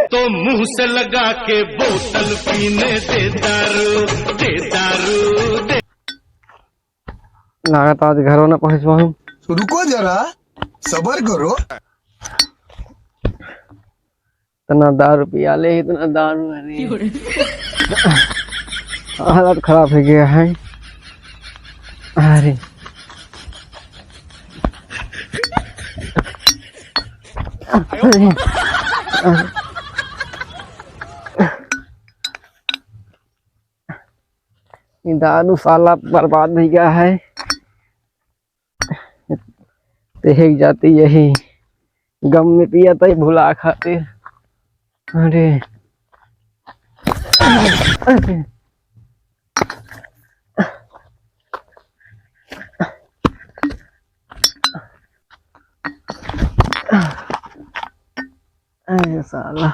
तो मुंह से लगा के बोतल पीने दे दारू दे दारू दे। लागत आज घरों न पहुंच पाऊं। रुको जरा सबर करो। इतना दारू पिया ले, इतना दारू है, हालत खराब हो गया है। अरे दारू साला बर्बाद हो गया है। देख जाती यही गम में पिया तो भुला खाते। अरे अरे साला,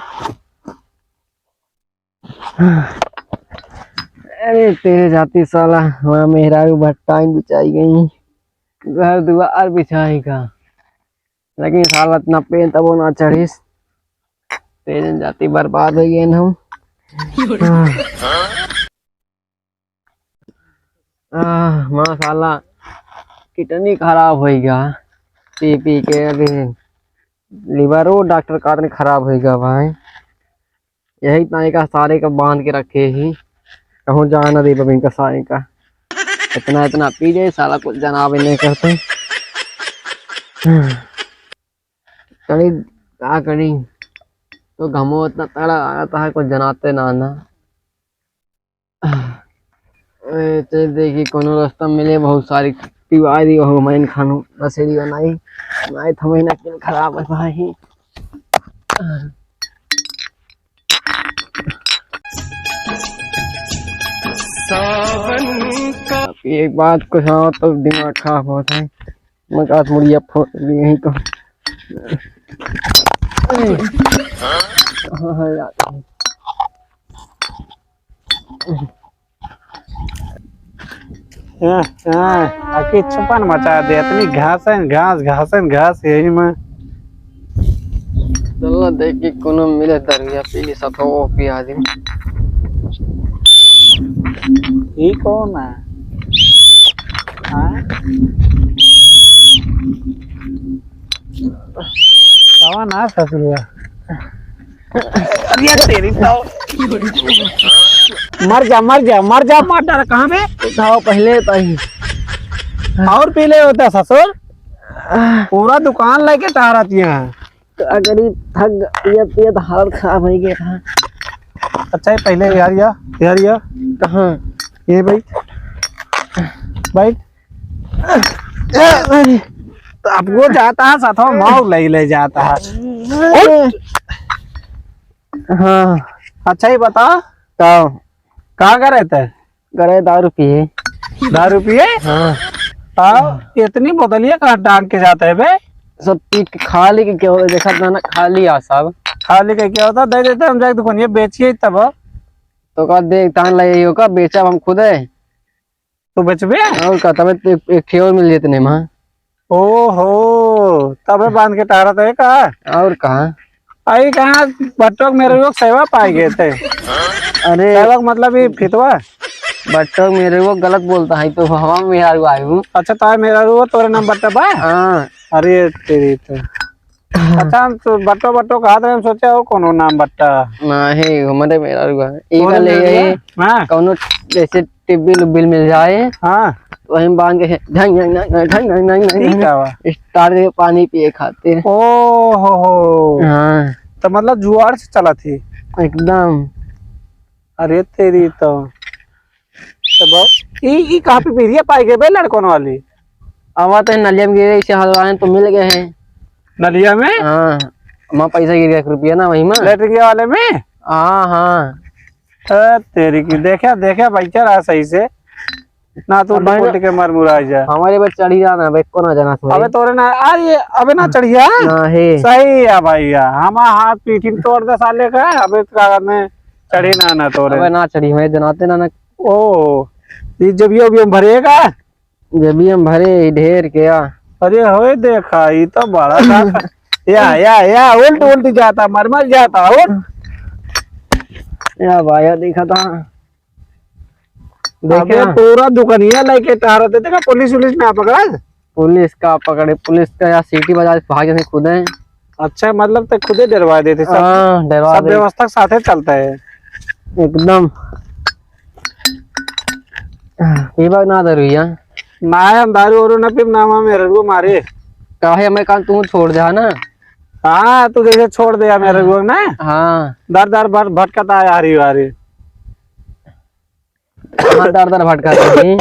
अरे तेरे जाती साला वहाँ मेहरारू भट्टाइन बिछाई गई, घर दुआर बिछाएगा, लेकिन साला इतना पेन तब ना चढ़ीस। तेरे जाती बर्बाद हो गए हम। माँ साला कितनी खराब हो गया पी पी के। अरे लीवर वो डॉक्टर का ने खराब हो गया भाई। यही ताई का सारे का बांध के रखे ही, कहूँ जाना दे बबिन का सारे का। इतना इतना पी जाए साला, कुछ जनाब नहीं करते। करी क्या करी, तो घमो इतना तड़ा आता है, कुछ जनाते ना ना। तो देखी कोनो रास्ता मिले, बहुत सारी पिवाई हो मैंने खानू बसेरी बनाई नहीं था महीना किल खराब है भाई। एक बात को सुनाओ तो दिमाग खराब होता है। मकास मुड़िया फोड़ यही तो। आखिर छुपन मचा दे, इतनी घास है, घास घास है घास यही में। चलो देख के कोनो मिले दरिया पीली सतो पिया दी। ये कौन है? कौन है ससुरा? अरे तेरी तो मर जा मर जा मर जा। मर जा कहाँ पे? उठाओ पहले तो ही और पीले होता ससुर, पूरा दुकान लेके टहराती है। तो अगर ही थक पियत हालत खराब हो गया। अच्छा पहले यार कहाँ ये बैठ बैठ। तो आपको जाता है साथ में माऊ ले जाता है। हाँ अच्छा ही बता, कहाँ का रहता है? करे दारू पिए। दारू पिए? हाँ। इतनी बोतलियाँ कहाँ टांग के जाते है बे? सब पी के खाली के क्या होता, देखा ना खाली आ सब खाली का क्या होता, दे देते हम जाके दुकान ये बेचिए तब। तो का देख तान लगे हो का बेचा हम खुद है तो बेचबे और का तब एक ठेवर मिल जेते नहीं मां। ओहो तब बांध के टहरा था का और कहाँ आई कहाँ बट्टोक मेरे लोग सेवा पाए गए थे। अरे सेवा मतलब ये फितवा बट्टो मेरे को गलत बोलता है तो हवा में यार आयु हूँ। अच्छा तार मेरा रू तोरे नाम बट्टा बा? हाँ। अरे तेरी तो अच्छा हम तो बट्टो कहा था, हम सोचे और कोनो नाम बट्टा नहीं हमारे मेरा रू है एक तोरे ले मेरा गए हाँ कौनो जैसे टिबिल बिल मिल जाए हाँ वही बांध के ढंग ठीक है स्टार के पानी पिए खाते। ओ हो हाँ तो मतलब जुआर से चला थी एकदम। अरे तेरी तो ई कहाँ पे पीरिया पाई गए बे लड़कों वाली? आवा तो नलिया में गिरे इसे हलवाए तो मिल गए हैं नलिया में। हाँ वहाँ पैसा गिर गया ₹1 ना वही में लटके वाले में। हाँ हाँ तेरी की देखा बच्चा रहा सही से ना तो बोल के मर मुरा जा। हमारे बस चढ़ी जाना भाई को ना जाना। अबे तोरे ना अरे अबे ना चढ़िया ना है सही है भैया, हम हाथ पीठी तोड़ दे साले का। अबे कागज में चढ़ी ना तोरे। अबे ना चढ़ी मैं जनाते ना ओ ये जब ये भी हम भरेगा जब भी हम भरे ढेर क्या अरे होए देखा ये तो बड़ा था। या उल्ट उल्ट जाता मर जाता उल्ट। या भाई देखा था, देखे देखे पूरा दुकानिया लेके तारा थे, देखा पुलिस वुलिस में पकड़ा। पुलिस का पकड़े, पुलिस का या सीटी बजा भाग जाते खुद है। अच्छा मतलब तो खुदे डरवा देते सब। हाँ डरवा सब दे व्यवस्था साथे चलता है एकदम। ये बात ना दरुइया ना हम दारू और न पी नामा मेरे को मारे। काहे हमें कल तू छोड़ दे ना। हाँ तू जैसे छोड़ दिया मेरे को ना, हाँ दर दर भटकता है आ रही। दर दर भटका थी।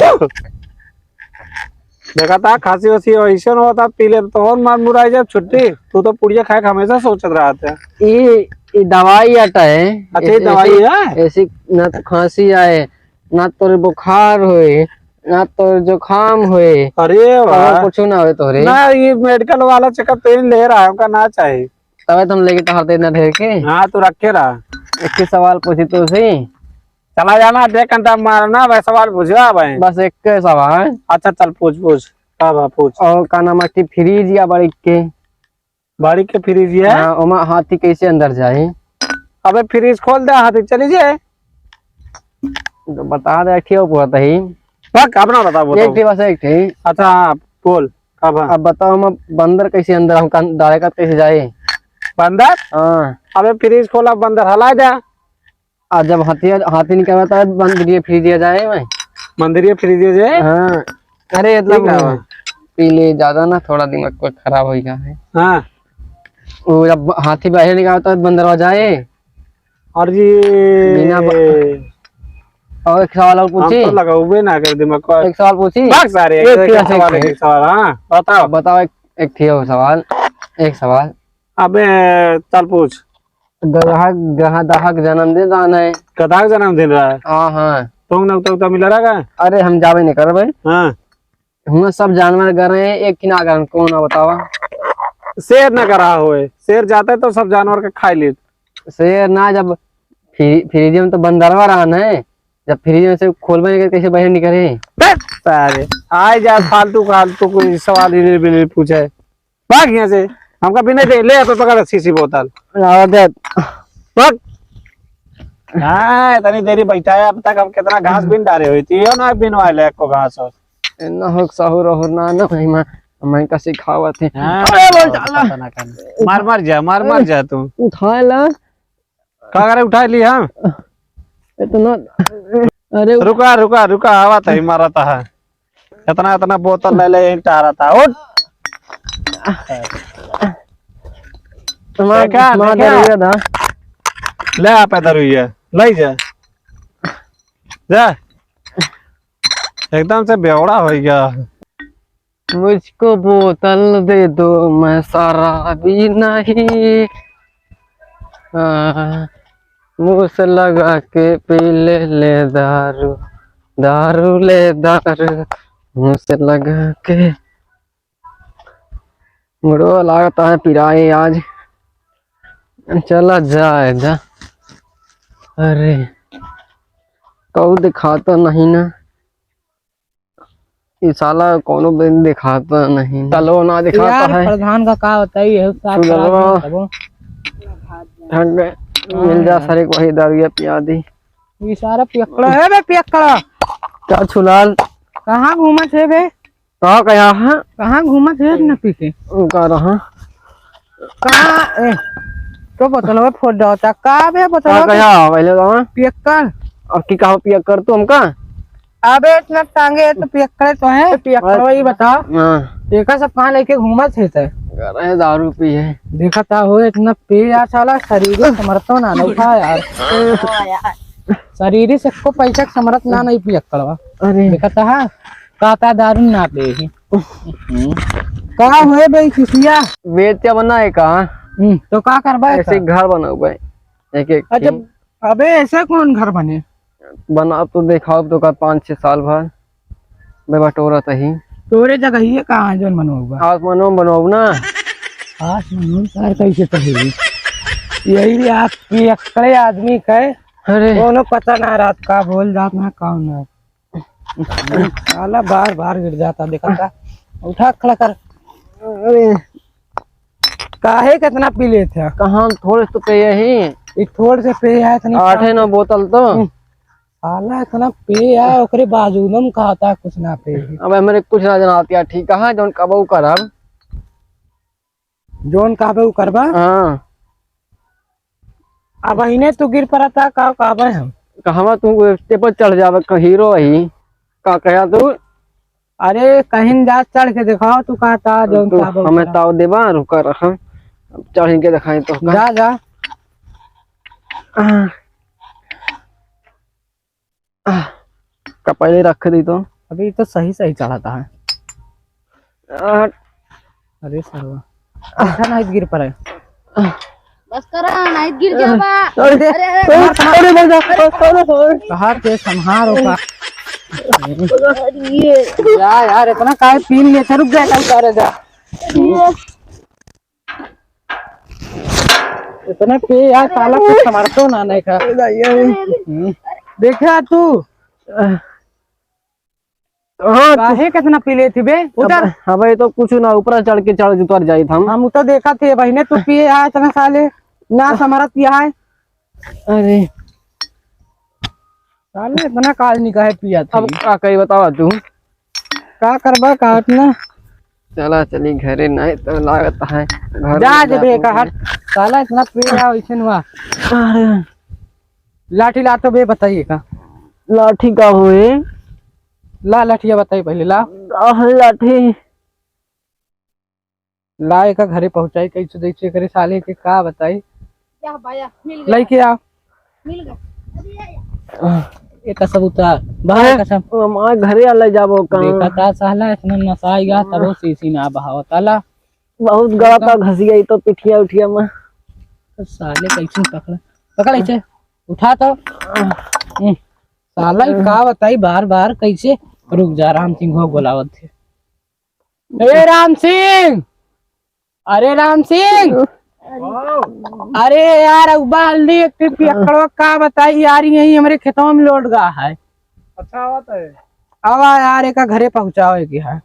देखा था खांसी वसी ऐसा होता पी ले तो और मार मुराई जब छुट्टी। तू तो पुड़िया खाए हमेशा सोचत रहा था। ये दवाई आता है। अच्छा ये दवाई है। ऐसी ना तो खांसी आए, ना तो बुखार होए, ना तो जुकाम होए, अरे वाह कुछ ना हो तो रे। ना ये मेडिकल वाला चेकअप तो ले रहा है उनका ना चाहिए। तब तुम लेके टहलते इतना ढेर के। हाँ तू रखे रहा। एक ही सवाल पूछी तो सही। चला जाना 1 घंटा मारना वह सवाल पूछा भाई। बस एक के सवाल। अच्छा चल पूछ हाँ पूछ। और का नाम है फ्रीज या बड़ी के? बाड़ी के फ्रिज है। हाँ, ओमा हाथी कैसे अंदर जाए? अबे फ्रिज खोल दे हाथी चली जाए। तो बता दे ठीक पूरा ही। अपना बता एक थी बस एक थी। अच्छा हाँ बोल अब बताओ हम बंदर कैसे अंदर हम डायरेक्ट कैसे जाए? बंदर। हाँ अबे फ्रिज खोला बंदर हला जा। और जब हाथी निकलता है बंद फ्रीज दिया जाए भाई। मंदिर फ्रिज है। हाँ अरे मतलब पी ले ज्यादा ना, थोड़ा दिमाग को खराब हो गया है। हाँ वो जब हाथी बाहर निकालता है बंदर हो जाए। और जी और एक सवाल और पूछी। तो लगा हुए ना कर दिमाग को। एक सवाल पूछी। सारे एक सवाल। हाँ बताओ बताओ एक थी वो सवाल। एक सवाल। अबे चल पूछ। ग्राहक जन्मदिन आना है। कदा जन्मदिन रहा है। हाँ हाँ तुम तो मिला रहा। अरे हम जावे नहीं कर भाई। हाँ हम सब जानवर कर रहे हैं, एक की ना कर कौन है बतावा? शेर न करा हुए। शेर जाता है तो सब जानवर के खा ले। शेर ना, जब फ्रिज में तो बंदरवा रहना है, जब फ्रिज में से खोलवे कैसे बाहर निकले? सारे आए जा फालतू कोई सवाल ही पूछे। भाग यहाँ से हमका बिना दे ले पे पकड़ शीशी बोतल। भाग। हाँ इतनी देरी बैठा है अब तक हम कितना घास बिन डाले हुई थी ना बिन वाले को घास हो ना हो सहूर हो ना ना भाई मैं का सिखावत है। मार जा तू उठा ला का करे उठा ली हम इतना। अरे रुका हवा था मारा था इतना बोतल ले ले टारा था उठ। था ले आप इधर हुई है ले जा एकदम से बेवड़ा हो गया। मुझको बोतल दे दो मैं शराबी नहीं, मुँह से लगा के पी ले दारू, दारू ले दारू मुँह से लगा के। मुड़ो लगता है पिराए आज, चला जाएगा। अरे कौ दिखाता नहीं ना, ये साला कोनो दिन दिखाता नहीं। चलो ना दिखाता है। प्रधान का क्या होता है मिल जा सारे को वही दारू पिया दी। ये सारा पियक्कड़ है बे पियक्कड़। क्या छुलाल कहाँ घूमा थे बे? कहाँ घूमा थे न पी के? का रहा कहाँ तो बतलो फोड़ डालता का बे बतलो कहाँ पहले तो पियक्कड़। और की कहा पिया कर तू हमका? अबे इतना टांगे तो पियक्कड़ तो है पियक्कड़ वही बता। हाँ देखा सब कहाँ लेके घूमा थे रहे दारू पी है। देखा था हो इतना पी यार साला शरीर समर्थो ना उठा यार शरीर से को पैसा समर्थ ना नहीं पियक्कड़वा। अरे देखा था कहता दारू ना पे कहा हुए भाई खुशिया बेटिया बना है कहा? तो क्या करवा ऐसे घर बना हुआ है एक एक। अच्छा अबे ऐसे कौन घर बने? बना तो दिखाओ तो का 5-6 साल भर मैं बटोरा ही। तोरे जगह ही कहाँ जो मनो हुआ आसमानों में बनाओ ना। आसमान सर कैसे कहेगी यही आपकी अक्कड़े आदमी कहे। अरे दोनों पता ना रात का बोल जात ना कौन है साला बार बार गिर जाता देखा था। उठा खड़ा कर अरे काहे कितना पी लेते कहाँ थोड़े तो पे यही थोड़े से पे है इतनी 8-9 बोतल तो साला इतना पे है ओकरे बाजू में कहता कुछ ना पे अब मेरे कुछ ना जनाती है ठीक है जौन कबू करब जोन कहबे उ करबा हाँ अब इने तू गिर पड़ा था का कहबे हम कहवा तू स्टेप पर चढ़ जावे हीरो ही का कहा तू अरे कहीं जा चढ़ के दिखाओ तू कहता जोन तू कहबे उ हमें करा। ताव देवा रुका रहा अब चढ़ के दिखाई तो जा जा का पहले रख दी तो अभी तो सही सही चढ़ाता है आ, अरे सरवा अच्छा ना गिर पड़े बस करा नहीं गिर जाबा। अरे अरे बंदा कहा के संहारो का ये जा यार इतना काहे पी लिए थे रुक जा कल करे जा इतना पे यार साला कुछ समझतो ना नहीं का देखा तू हाँ काहे कितना पी ले थी बे उधर अब ये तो कुछ ना ऊपर चढ़ के चढ़ उतर जाई हम हम तो देखा थे बहने तू पिए आए इतना साले ना समरत पिया है अरे साले इतना काल निकाहे पिया था अब का कही बतावा तू का करबा काटना चला चली घरे नहीं तो लागत है घर जा में जे बे का हट साला इतना पिया वैसे हुआ अरे लाठी ला तो बे बताइए का लाठी का हुए ला लाठिया बताइए पहले ला लाठी ला एक घरे पहुंचाई कैसे दैसे करे साले के का बताई क्या भाया मिल गया लेके आ मिल गया। एक सब उतार बाहर कसम मां घरे आ ले जाबो का देखा था साला इतना नसाई गया तब वो सीसी ना बहाव ताला बहुत गड़ा था घस गई तो पिठिया उठिया में तो साले कैसे पकड़ा पकड़ ऐसे उठा तो साला ये का बताई बार बार कैसे रुक जा राम सिंह हो बोलावत थे ए राम सिंह अरे राम सिंह अरे यार उबाल दी एक पियकड़वा का बताई यार यही हमारे खेतों में लौट गया है अच्छा बात है अब यार एक घरे पहुंचाओ एक है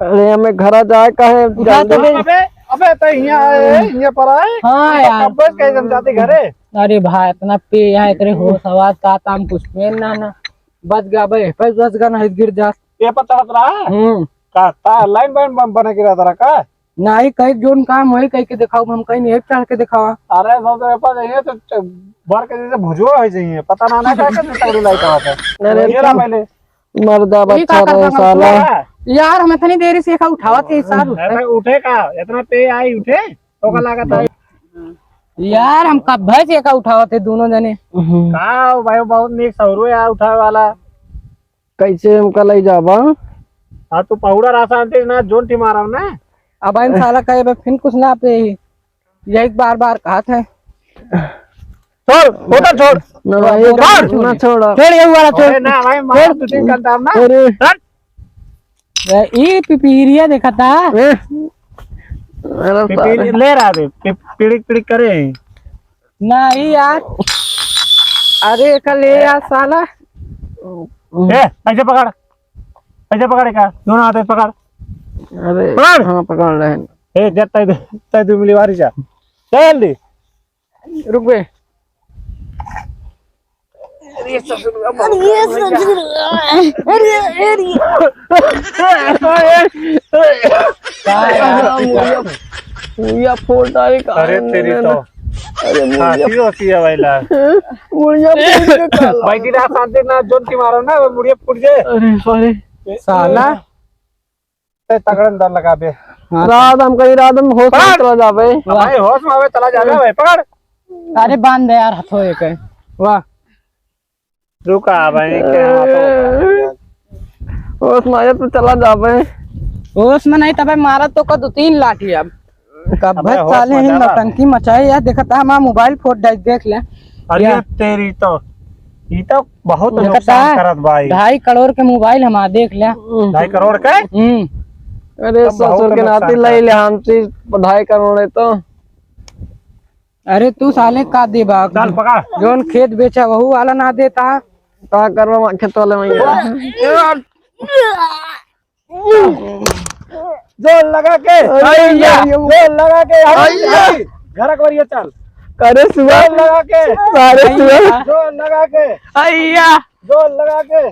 अरे हमें घर जाए कहे उठा तो बे। अबे तो यहाँ पर आए हाँ यार बस कहीं हम जाते घरे अरे भाई इतना पे है करे हो सवाल का ताम कुछ में ना बच गया भाई पैस बच गया ना गिर जा पेपर चढ़त रहा है का लाइन बाइन बने के रहता रहा का नहीं कहीं जोन काम वही कह के दिखाओ हम कहीं नहीं चढ़ के दिखावा अरे सब तो पेपर चाहिए तो भर के जैसे भुजवा हो चाहिए पता ना ना क्या करते तगड़ी लाइट आता है अरे ये रहा पहले मर्दा ये बच्चा का रहे करता साला यार हम इतनी देरी से उठावा थे साल ऐसा उठे का इतना पे आई उठे तो का लागत है यार हम कब भैंस का उठावा थे दोनों जने का भाई बहुत नीक सौरू है उठावे वाला कैसे हमका ले जाबा हाँ तू पहुड़ा रासा अंतिम ना जोन टी मारा ना अब इन साला कहे फिर कुछ ना पे यही बार बार कहा था छोड़ उधर छोड़ ना ये ना छोड़ा छोड़ ये वाला छोड़ अरे ना भाई मार तू तीन घंटा ना अरे ये पिपीरिया देखा था मेरा साला ले रहा थे पीड़िक पीड़िक करे नहीं यार अरे कल ले यार साला ए ऐसे पकड़ का दोनों हाथ से पकड़ अरे पकड़। हाँ पकड़ रहे हैं ए जब तय तू मिली वारी जा चल दी रुक बे मुड़िया फोड़ डाले का अरे तेरी तो अरे फांसी होती है भाईला मुड़िया फोड़ के काला भाई की रात शांति ना जोन की मारो ना वो मुड़िया फूट जाए अरे सॉरी साला तगड़न दर लगा बे रात हम कहीं रात में होश में चला जावे भाई होश में आवे चला जावे भाई पकड़ अरे बांध दे यार हथो एक वाह रुका भाई क्या होश में आया तो चला जावे उसमें नहीं तब मारा तो का 2-3 लाठी अब कब अबे होश साले में ही जा रहा नौटंकी मचाए यार देखा था हमारा मोबाइल फोन देख ले अरे या। तेरी तो ये तो बहुत देखा नुकसान था? करत भाई 2.5 करोड़ के मोबाइल हमारा देख ले 2.5 करोड़ के अरे तब बहुत ससुर के नाती नुकसान ले ले हमसे 2.5 करोड़ है तो अरे तू साले का देबा चल पकड़ जोन खेत बेचा वहू वाला ना देता का करवा खेत वाले में जोर लगा के जोर लगा के घर करिए चल करे सुबह जोर लगा के सारे सुबह जोर लगा के अय्या जोर लगा के